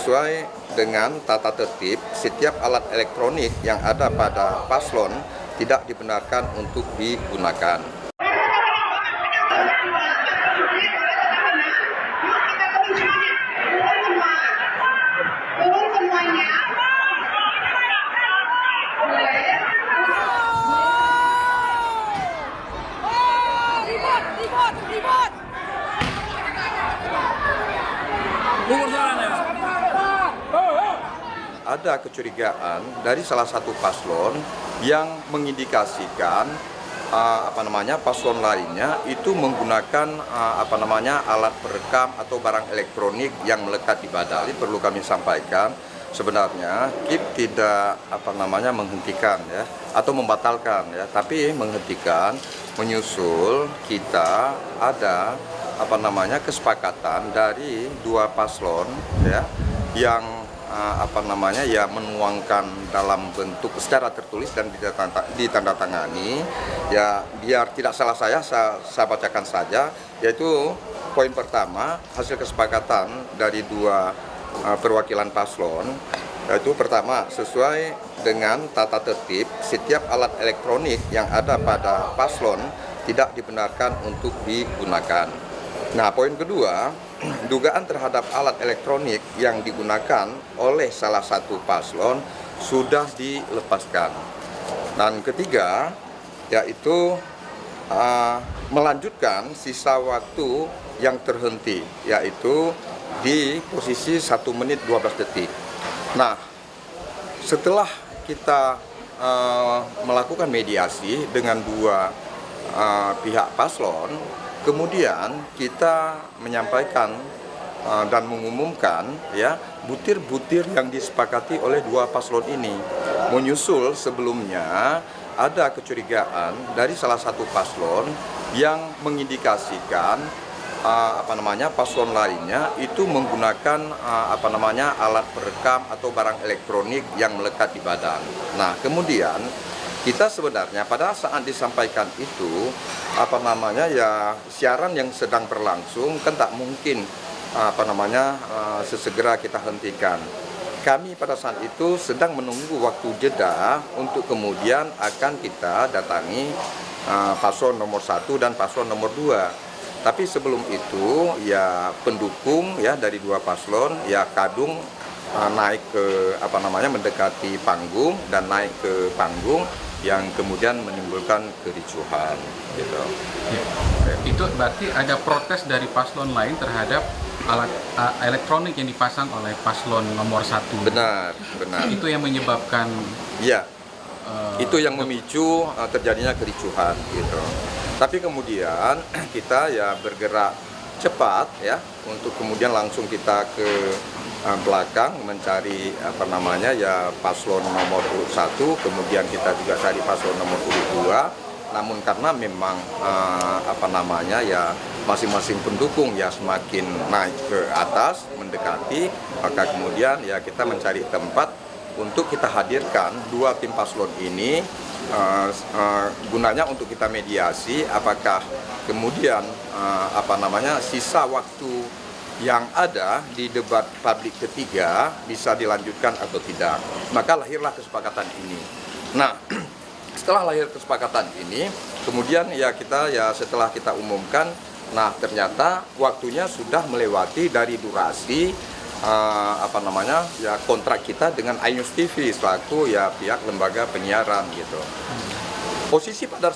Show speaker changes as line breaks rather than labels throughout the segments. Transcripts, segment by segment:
sesuai dengan tata tertib, setiap alat elektronik yang ada pada paslon tidak dibenarkan untuk digunakan. Ada kecurigaan dari salah satu paslon yang mengindikasikan paslon lainnya itu menggunakan alat perekam atau barang elektronik yang melekat di badan. Ini perlu kami sampaikan, sebenarnya KIP tidak menghentikan ya atau membatalkan ya, tapi menghentikan menyusul kita ada kesepakatan dari dua paslon ya yang menuangkan dalam bentuk secara tertulis dan ditandatangani ya, biar tidak salah saya bacakan saja, yaitu poin pertama hasil kesepakatan dari dua perwakilan paslon, yaitu pertama, sesuai dengan tata tertib, setiap alat elektronik yang ada pada paslon tidak dibenarkan untuk digunakan. Nah, poin kedua, dugaan terhadap alat elektronik yang digunakan oleh salah satu paslon sudah dilepaskan. Dan ketiga, yaitu melanjutkan sisa waktu yang terhenti, yaitu di posisi 1 menit 12 detik. Nah, setelah kita melakukan mediasi dengan dua pihak paslon, kemudian kita menyampaikan dan mengumumkan ya butir-butir yang disepakati oleh dua paslon ini. Menyusul sebelumnya ada kecurigaan dari salah satu paslon yang mengindikasikan paslon lainnya itu menggunakan alat perekam atau barang elektronik yang melekat di badan. Nah, kemudian kita sebenarnya pada saat disampaikan itu siaran yang sedang berlangsung kan tak mungkin sesegera kita hentikan. Kami pada saat itu sedang menunggu waktu jeda untuk kemudian akan kita datangi paslon nomor 1 dan paslon nomor 2. Tapi sebelum itu ya pendukung ya dari dua paslon ya kadung naik ke mendekati panggung dan naik ke panggung yang kemudian menimbulkan kericuhan gitu.
Ya. Itu berarti ada protes dari paslon lain terhadap alat elektronik yang dipasang oleh paslon nomor 1.
Benar.
Itu yang menyebabkan
itu yang memicu terjadinya kericuhan gitu. Tapi kemudian kita ya bergerak cepat ya untuk kemudian langsung kita ke belakang mencari paslon nomor urut 1, kemudian kita juga cari paslon nomor urut 2. Namun karena memang masing-masing pendukung ya semakin naik ke atas mendekati, maka kemudian ya kita mencari tempat untuk kita hadirkan dua tim paslon ini gunanya untuk kita mediasi apakah kemudian sisa waktu yang ada di debat publik ketiga bisa dilanjutkan atau tidak. Maka lahirlah kesepakatan ini. Nah, setelah lahir kesepakatan ini, kemudian setelah kita umumkan, nah ternyata waktunya sudah melewati dari durasi kontrak kita dengan iNews TV selaku pihak lembaga penyiaran gitu. Posisi pada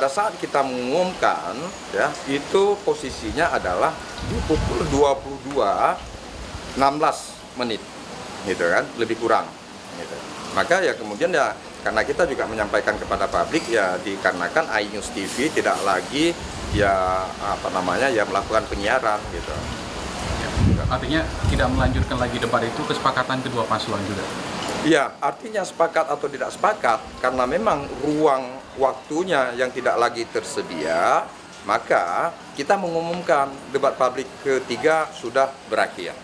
saat kita mengumumkan ya itu posisinya adalah di pukul 22.16 menit gitu kan, lebih kurang gitu. Maka ya kemudian ya karena kita juga menyampaikan kepada publik ya dikarenakan iNews TV tidak lagi melakukan penyiaran gitu.
Artinya tidak melanjutkan lagi debat itu kesepakatan kedua paslon juga.
Ya, artinya sepakat atau tidak sepakat, karena memang ruang waktunya yang tidak lagi tersedia, maka kita mengumumkan debat publik ketiga sudah berakhir.